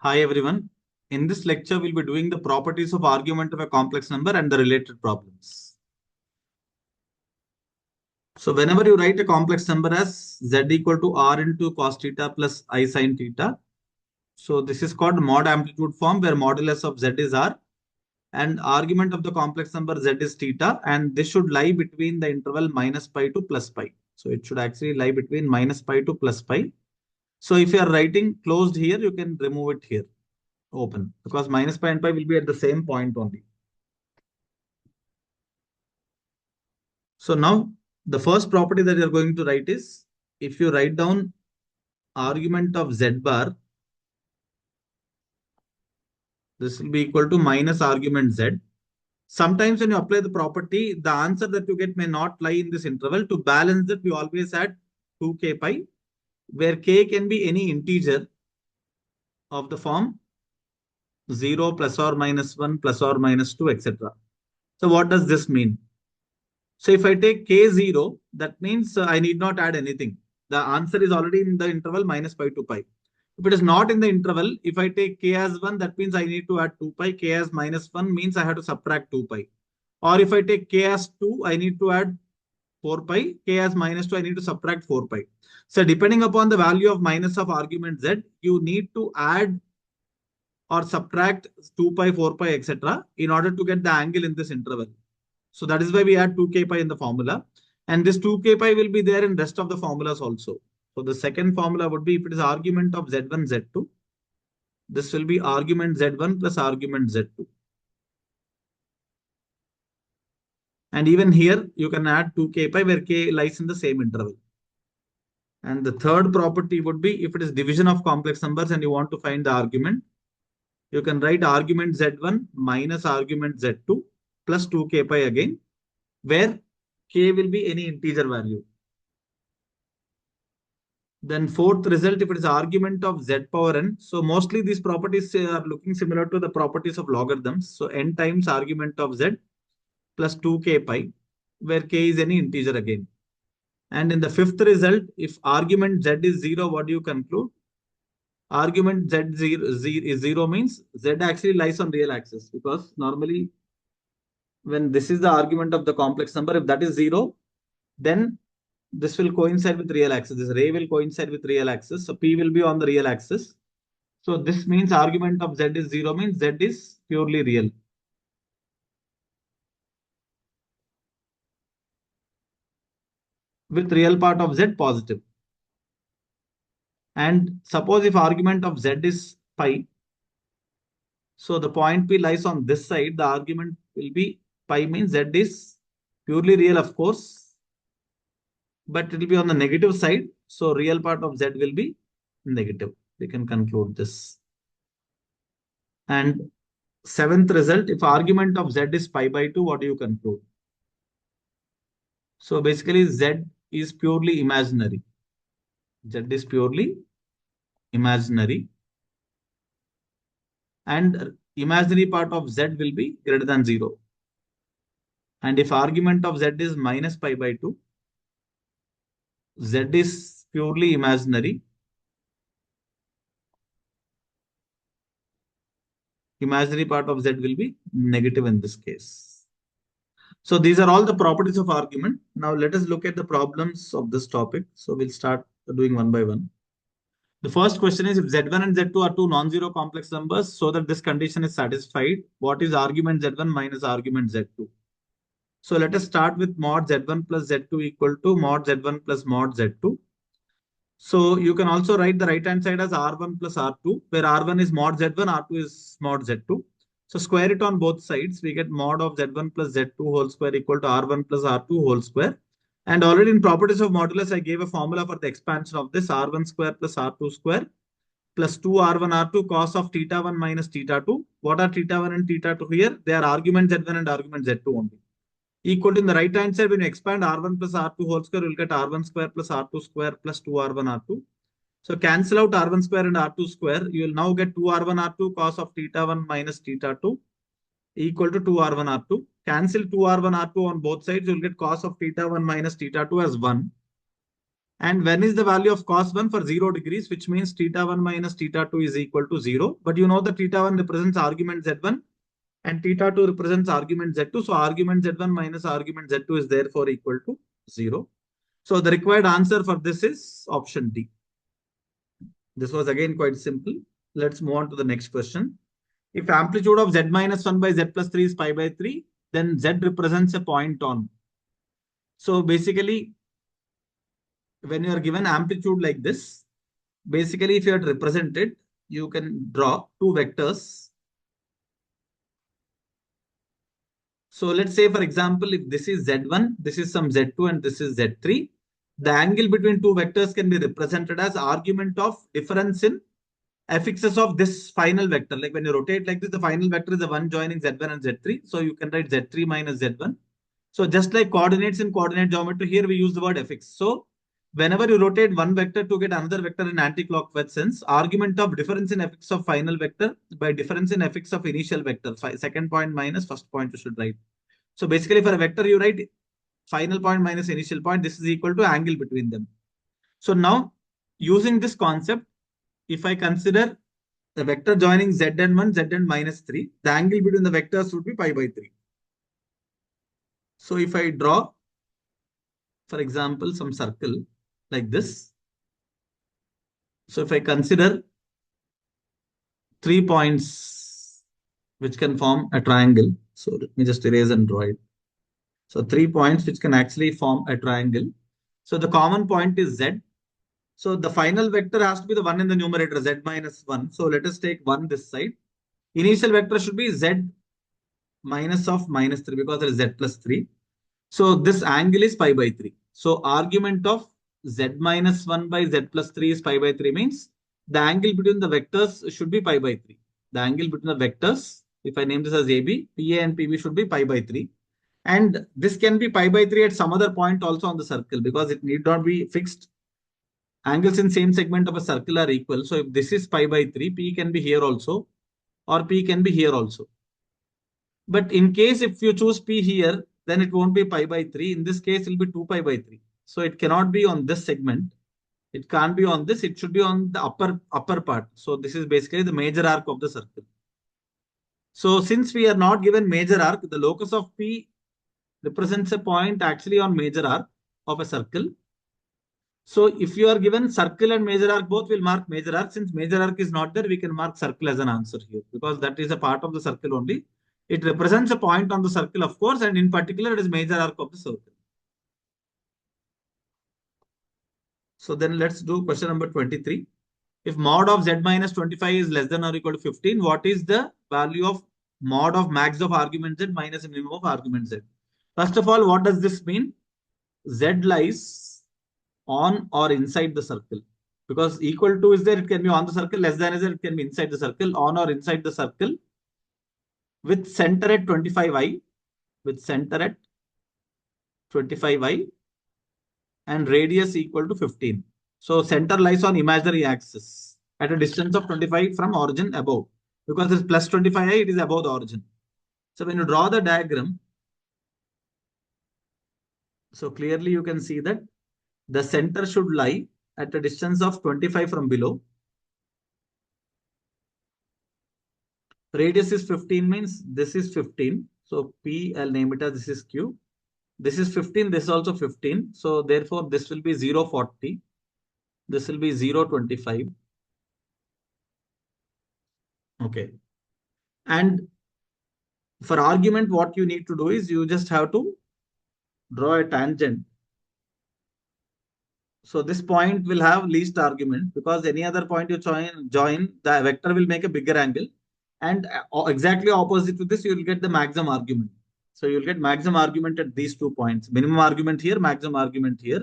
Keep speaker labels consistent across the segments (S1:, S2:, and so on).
S1: Hi everyone. In this lecture, we'll be doing the properties of argument of a complex number and the related problems. So whenever you write a complex number as z equal to r into cos theta plus I sin theta, so this is called mod amplitude form where modulus of z is r and argument of the complex number z is theta, and this should lie between the interval minus pi to plus pi. So it should actually lie between minus pi to plus pi. So if you are writing closed here, you can remove it here. Open, because minus pi and pi will be at the same point only. So now the first property that you're going to write is, if you write down argument of z bar, this will be equal to minus argument z. Sometimes when you apply the property, the answer that you get may not lie in this interval. To balance it, we always add 2k pi, where k can be any integer of the form 0 plus or minus 1 plus or minus 2, etc. So what does this mean? So if I take k0, that means I need not add anything. The answer is already in the interval minus pi to pi. If it is not in the interval, if I take k as 1, that means I need to add 2 pi. K as minus 1 means I have to subtract 2 pi. Or if I take k as 2, I need to add 4 pi. K as minus 2, I need to subtract 4 pi. So depending upon the value of minus of argument z, you need to add or subtract 2 pi, 4 pi, etc. in order to get the angle in this interval. So that is why we add 2k pi in the formula. And this 2k pi will be there in rest of the formulas also. So the second formula would be, if it is argument of z1, z2, this will be argument z1 plus argument z2. And even here, you can add 2k pi where k lies in the same interval. And the third property would be, if it is division of complex numbers and you want to find the argument, you can write argument z1 minus argument z2 plus 2k pi again, where k will be any integer value. Then fourth result, if it is argument of z power n. So mostly these properties are looking similar to the properties of logarithms. So n times argument of z plus 2k pi, where k is any integer again. And in the fifth result, if argument z is 0, what do you conclude? Argument z is 0 means z actually lies on real axis, because normally when this is the argument of the complex number, if that is 0, then this will coincide with real axis. This ray will coincide with real axis. So P will be on the real axis. So this means argument of z is 0 means z is purely real. With real part of z positive. And suppose if argument of z is pi, so the point P lies on this side, the argument will be pi means z is purely real, of course, but it will be on the negative side. So real part of z will be negative. We can conclude this. And seventh result, if argument of z is pi by 2, what do you conclude? So basically z is purely imaginary. Z is purely imaginary. And imaginary part of z will be greater than 0. And if argument of z is minus pi by 2, z is purely imaginary. Imaginary part of z will be negative in this case. So these are all the properties of argument. Now let us look at the problems of this topic. So we'll start doing one by one. The first question is, if z1 and z2 are two non-zero complex numbers, so that this condition is satisfied, what is argument z1 minus argument z2? So let us start with mod z1 plus z2 equal to mod z1 plus mod z2. So you can also write the right hand side as r1 plus r2, where r1 is mod z1, r2 is mod z2. So square it on both sides, we get mod of z1 plus z2 whole square equal to r1 plus r2 whole square. And already in properties of modulus, I gave a formula for the expansion of this, r1 square plus r2 square plus 2r1 r2 cos of theta 1 minus theta 2. What are theta 1 and theta 2 here? They are argument z1 and argument z2 only. Equal to, in the right hand side, when you expand r1 plus r2 whole square, you'll get r1 square plus r2 square plus 2r1 r2. So cancel out r1 square and r2 square. You will now get 2r1 r2 cos of theta 1 minus theta 2 equal to 2r1 r2. Cancel 2r1 r2 on both sides. You will get cos of theta 1 minus theta 2 as 1. And when is the value of cos 1 for 0 degrees, which means theta 1 minus theta 2 is equal to 0. But you know that theta 1 represents argument z1 and theta 2 represents argument z2. So argument z1 minus argument z2 is therefore equal to 0. So the required answer for this is option D. This was again quite simple. Let's move on to the next question. If amplitude of z minus 1 by z plus 3 is pi by 3, then z represents a point on. So basically, when you are given amplitude like this, basically if you are represented, you can draw two vectors. So let's say, for example, if this is z1, this is some z2, and this is z3, the angle between two vectors can be represented as argument of difference in affixes of this final vector. Like when you rotate like this, the final vector is the one joining z1 and z3. So you can write z3 minus z1. So just like coordinates in coordinate geometry, here we use the word affix. So whenever you rotate one vector to get another vector in anti-clockwise sense, argument of difference in affix of final vector by difference in affix of initial vector. Second point minus first point you should write. So basically for a vector, you write final point minus initial point. This is equal to angle between them. So now using this concept, if I consider the vector joining z and 1, z and minus 3, the angle between the vectors would be pi by 3. So if I draw, for example, some circle like this. So if I consider 3 points which can form a triangle. So let me just erase and draw it. So 3 points which can actually form a triangle. So the common point is z. So the final vector has to be the one in the numerator, z minus 1. So let us take 1 this side. Initial vector should be z minus of minus 3 because there is z plus 3. So this angle is pi by 3. So argument of z minus 1 by z plus 3 is pi by 3 means the angle between the vectors should be pi by 3. The angle between the vectors, if I name this as AB, PA and PB should be pi by 3. And this can be pi by 3 at some other point also on the circle because it need not be fixed. Angles in same segment of a circle are equal. So if this is pi by 3, P can be here also or P can be here also. But in case if you choose P here, then it won't be pi by 3. In this case, it will be 2 pi by 3. So it cannot be on this segment. It can't be on this. It should be on the upper part. So this is basically the major arc of the circle. So since we are not given major arc, the locus of P represents a point actually on major arc of a circle. So if you are given circle and major arc, both will mark major arc. Since major arc is not there, we can mark circle as an answer here because that is a part of the circle only. It represents a point on the circle, of course, and in particular, it is major arc of the circle. So then let's do question number 23. If mod of z minus 25 is less than or equal to 15, what is the value of mod of max of argument z minus minimum of argument z? First of all, what does this mean? Z lies on or inside the circle. Because equal to is there, it can be on the circle. Less than is there, it can be inside the circle. On or inside the circle. With center at 25i. With center at 25i. And radius equal to 15. So center lies on imaginary axis at a distance of 25 from origin above. Because this plus 25i, it is above the origin. So when you draw the diagram, so clearly you can see that the center should lie at a distance of 25 from below. Radius is 15 means this is 15. So P, I'll name it as this is Q. This is 15, this is also 15. So therefore this will be 0.40. This will be 0.25. Okay. And for argument, what you need to do is you just have to draw a tangent. So this point will have least argument because any other point you join, the vector will make a bigger angle. And exactly opposite to this, you will get the maximum argument. So you'll get maximum argument at these 2 points. Minimum argument here, maximum argument here.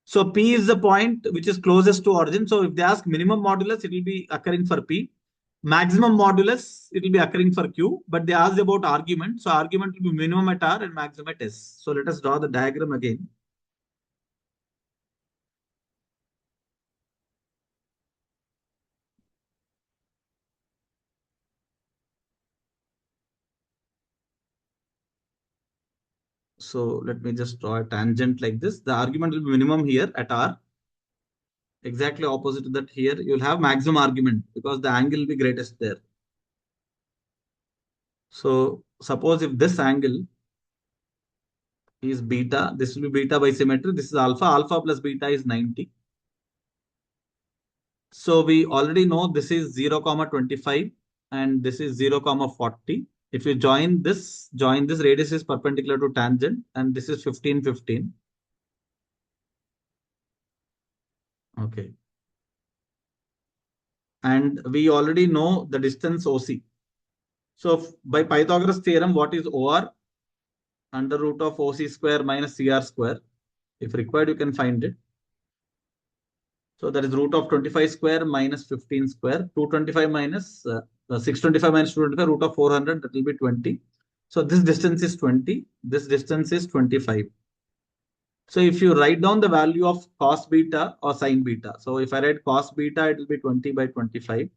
S1: So P is the point which is closest to origin. So if they ask minimum modulus, it will be occurring for P. Maximum modulus, it will be occurring for Q. But they asked about argument. So argument will be minimum at R and maximum at S. So let us draw the diagram again. So let me just draw a tangent like this. The argument will be minimum here at R. exactly opposite to that here, you'll have maximum argument because the angle will be greatest there. So suppose if this angle is beta, this will be beta by symmetry. This is alpha. Alpha plus beta is 90. So we already know this is 0, comma 25 and this is 0, comma 40. If you join this radius is perpendicular to tangent and this is 15, 15. Okay. And we already know the distance OC. So by Pythagoras theorem, what is OR? Under root of OC square minus CR square. If required, you can find it. So that is root of 25 square minus 15 square. 225 minus 625 minus 225, root of 400, that will be 20. So this distance is 20. This distance is 25. So if you write down the value of cos beta or sin beta. So if I write cos beta, it will be 20 by 25.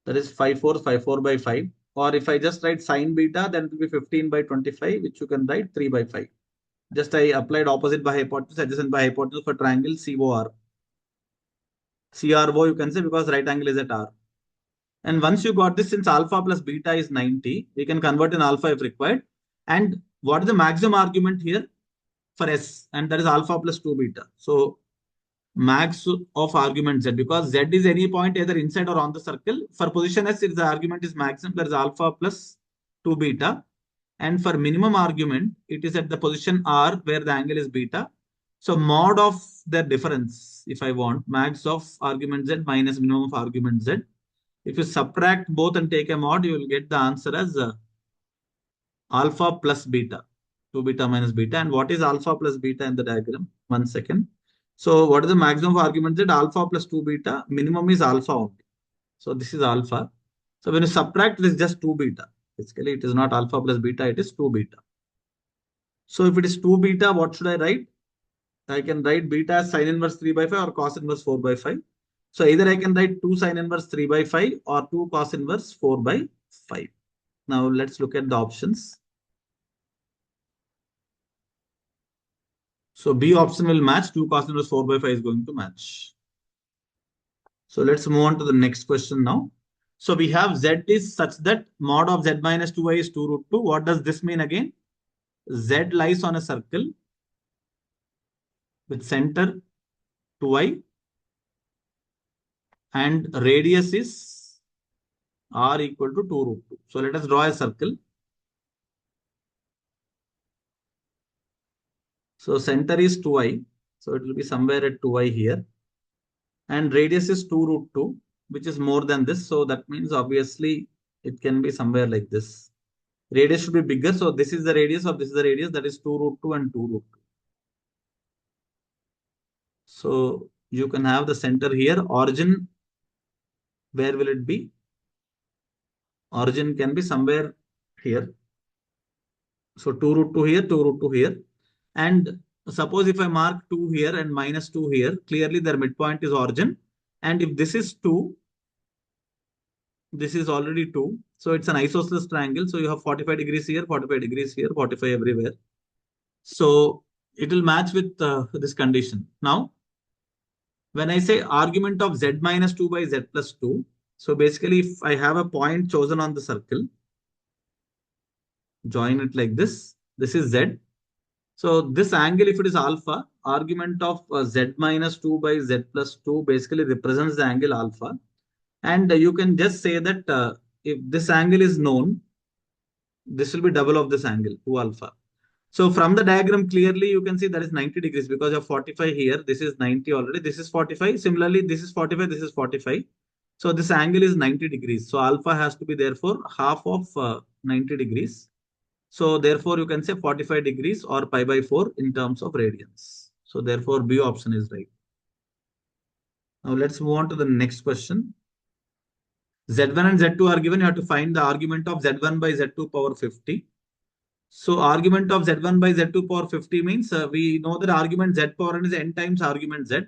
S1: That is 54 by 5. Or if I just write sin beta, then it will be 15 by 25, which you can write 3 by 5. Just I applied opposite by hypotenuse, adjacent by hypotenuse for triangle COR. CRO you can say because right angle is at R. And once you got this, since alpha plus beta is 90, we can convert in alpha if required. And what is the maximum argument here for S? And that is alpha plus 2 beta. So max of argument Z, because Z is any point either inside or on the circle. For position S, if the argument is maximum, there is alpha plus 2 beta. And for minimum argument, it is at the position R where the angle is beta. So mod of the difference, if I want, max of argument Z minus minimum of argument Z. If you subtract both and take a mod, you will get the answer as alpha plus beta, 2 beta minus beta. And what is alpha plus beta in the diagram? 1 second. So what is the maximum of argument Z? Alpha plus 2 beta. Minimum is alpha only. So this is alpha. So when you subtract, it is just 2 beta. Basically, it is not alpha plus beta, it is 2 beta. So if it is 2 beta, what should I write? I can write beta as sin inverse 3 by 5 or cos inverse 4 by 5. So either I can write 2 sin inverse 3 by 5 or 2 cos inverse 4 by 5. Now let's look at the options. So B option will match, 2 cos inverse 4 by 5 is going to match. So let's move on to the next question now. So we have Z is such that mod of Z minus 2i is 2 root 2. What does this mean again? Z lies on a circle with center 2i and radius is r equal to 2 root 2. So let us draw a circle. So center is 2i. So it will be somewhere at 2i here. And radius is 2 root 2, which is more than this. So that means obviously it can be somewhere like this. Radius should be bigger. So this is the radius or this is the radius, that is 2 root 2 and 2 root 2. So you can have the center here. Origin, where will it be? Origin can be somewhere here. So 2 root 2 here, 2 root 2 here. And suppose if I mark 2 here and minus 2 here, clearly their midpoint is origin. And if this is 2, this is already 2. So it's an isosceles triangle. So you have 45 degrees here, 45 degrees here, 45 everywhere. So it will match with this condition. Now, when I say argument of Z minus 2 by Z plus 2, so basically if I have a point chosen on the circle, join it like this. This is Z. So this angle, if it is alpha, argument of Z minus 2 by Z plus 2 basically represents the angle alpha. And you can just say that if this angle is known, this will be double of this angle, 2 alpha. So from the diagram, clearly you can see that is 90 degrees because you have 45 here. This is 90 already. This is 45. Similarly, this is 45. This is 45. So this angle is 90 degrees. So alpha has to be therefore half of 90 degrees. So therefore you can say 45 degrees or pi by 4 in terms of radians. So therefore B option is right. Now let's move on to the next question. Z1 and Z2 are given. You have to find the argument of Z1 by Z2 power 50. So argument of Z1 by Z2 power 50 means we know that argument Z power n is n times argument Z.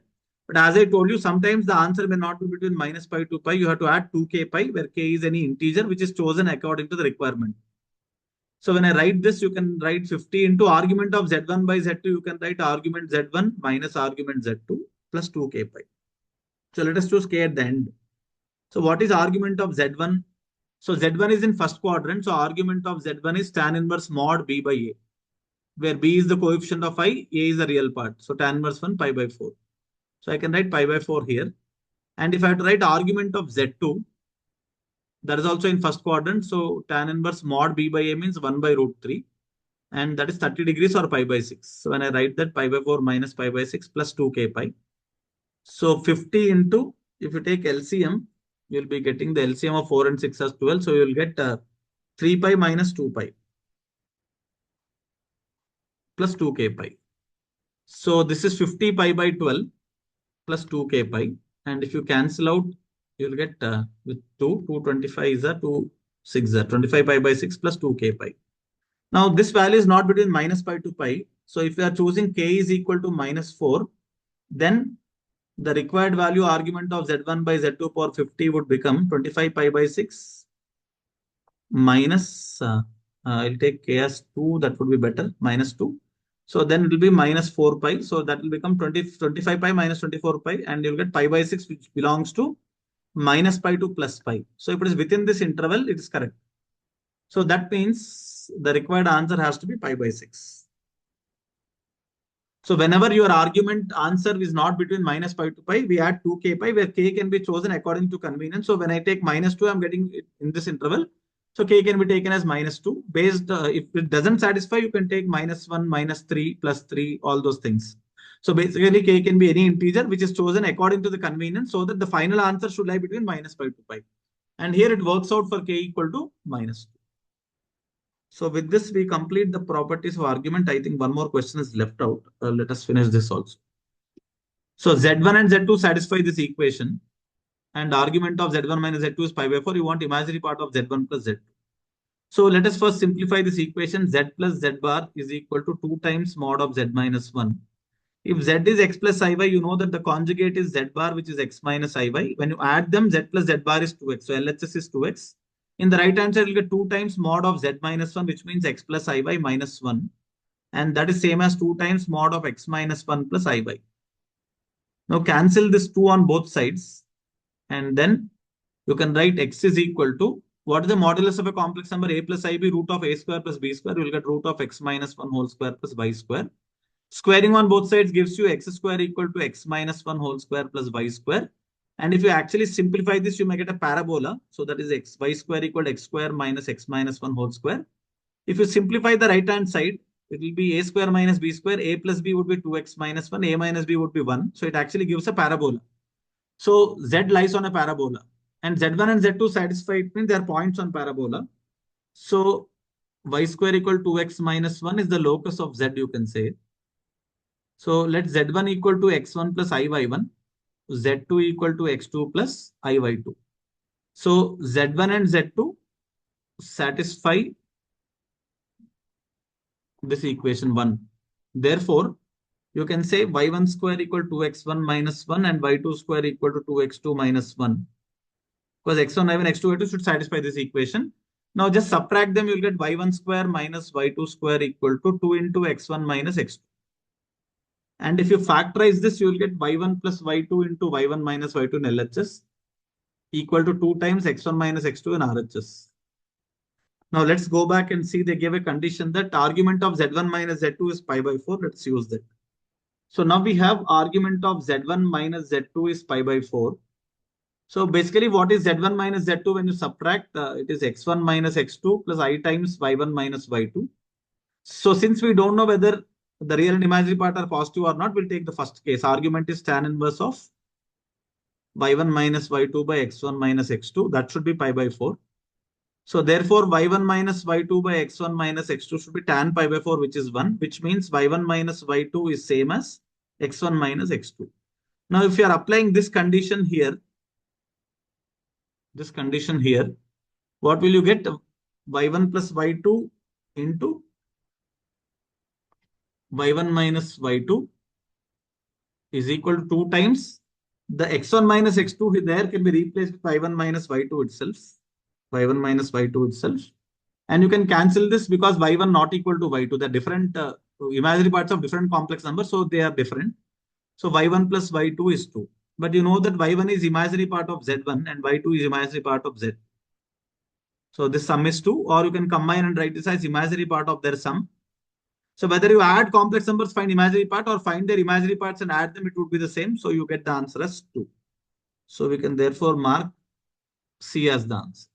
S1: But as I told you, sometimes the answer may not be between minus pi to pi. You have to add 2k pi where k is any integer which is chosen according to the requirement. So when I write this, you can write 50 into argument of Z1 by Z2. You can write argument Z1 minus argument Z2 plus 2k pi. So let us choose k at the end. So what is argument of z1? So z1 is in first quadrant. So argument of z1 is tan inverse mod b by a, where b is the coefficient of I, a is the real part. So tan inverse 1 pi by 4. So I can write pi by 4 here. And if I have to write argument of z2, that is also in first quadrant. So tan inverse mod b by a means 1 by root 3. And that is 30 degrees or pi by 6. So when I write that, pi by 4 minus pi by 6 plus 2k pi. So 50 into, if you take LCM, you'll be getting the LCM of 4 and 6 as 12. So you'll get 3 pi minus 2 pi plus 2k pi. So this is 50 pi by 12 plus 2k pi. And if you cancel out, you'll get with 225 is a 2, 6 are 25 pi by 6 plus 2k pi. Now this value is not between minus pi to pi. So if you are choosing k is equal to minus 4, then the required value argument of z1 by z2 power 50 would become 25 pi by 6 minus, I'll take k as 2, that would be better, minus 2. So then it will be minus 4 pi. So that will become 25 pi minus 24 pi, and you'll get pi by 6, which belongs to minus pi to plus pi. So if it is within this interval, it is correct. So that means the required answer has to be pi by 6. So whenever your argument answer is not between minus pi to pi, we add 2k pi, where k can be chosen according to convenience. So when I take minus 2, I'm getting it in this interval. So k can be taken as minus 2. Based, if it doesn't satisfy, you can take minus 1, minus 3, plus 3, all those things. So basically, k can be any integer which is chosen according to the convenience, so that the final answer should lie between minus pi to pi. And here it works out for k equal to minus 2. So with this, we complete the properties of argument. I think one more question is left out. Let us finish this also. So Z1 and Z2 satisfy this equation. And argument of Z1 minus Z2 is pi by 4. You want imaginary part of Z1 plus Z2. So let us first simplify this equation. Z plus Z bar is equal to 2 times mod of Z minus 1. If Z is X plus Iy, you know that the conjugate is Z bar, which is X minus Iy. When you add them, Z plus Z bar is 2X. So LHS is 2X. In the right hand side, you'll get 2 times mod of Z minus 1, which means X plus Iy minus 1. And that is same as 2 times mod of X minus 1 plus Iy. Now cancel this 2 on both sides. And then you can write X is equal to, what is the modulus of a complex number? A plus Ib root of A square plus B square. You will get root of X minus 1 whole square plus Y square. Squaring on both sides gives you X square equal to X minus 1 whole square plus Y square. And if you actually simplify this, you may get a parabola. So that is x y square equal to x square minus x minus 1 whole square. If you simplify the right hand side, it will be a square minus b square. A plus b would be 2x minus 1. A minus b would be 1. So it actually gives a parabola. So z lies on a parabola. And z1 and z2 satisfy, it means they are points on parabola. So y square equal to 2x minus 1 is the locus of z, you can say. So let z1 equal to x1 plus iy1. Z2 equal to x2 plus iy2. So Z1 and Z2 satisfy this equation 1. Therefore, you can say y1 square equal to x1 minus 1 and y2 square equal to 2x2 minus 1. Because x1, y1, x2, y2 should satisfy this equation. Now just subtract them, you'll get y1 square minus y2 square equal to 2 into x1 minus x2. And if you factorize this, you will get y1 plus y2 into y1 minus y2 in LHS equal to 2 times x1 minus x2 in RHS. Now let's go back and see they gave a condition that argument of z1 minus z2 is pi by 4. Let's use that. So now we have argument of z1 minus z2 is pi by 4. So basically what is z1 minus z2 when you subtract? It is x1 minus x2 plus I times y1 minus y2. So since we don't know whether the real and imaginary part are positive or not, we'll take the first case. Argument is tan inverse of y1 minus y2 by x1 minus x2. That should be pi by 4. So therefore, y1 minus y2 by x1 minus x2 should be tan pi by 4, which is 1, which means y1 minus y2 is same as x1 minus x2. Now, if you are applying this condition here, what will you get? Y1 plus y2 into y1 minus y2 is equal to 2 times the x1 minus x2 there can be replaced with y1 minus y2 itself. Y1 minus y2 itself. And you can cancel this because y1 not equal to y2. They're different imaginary parts of different complex numbers. So they are different. So y1 plus y2 is 2. But you know that y1 is imaginary part of z1 and y2 is imaginary part of z. So this sum is 2, or you can combine and write this as imaginary part of their sum. So whether you add complex numbers, find imaginary part, or find their imaginary parts and add them, it would be the same. So you get the answer as 2. So we can therefore mark C as the answer.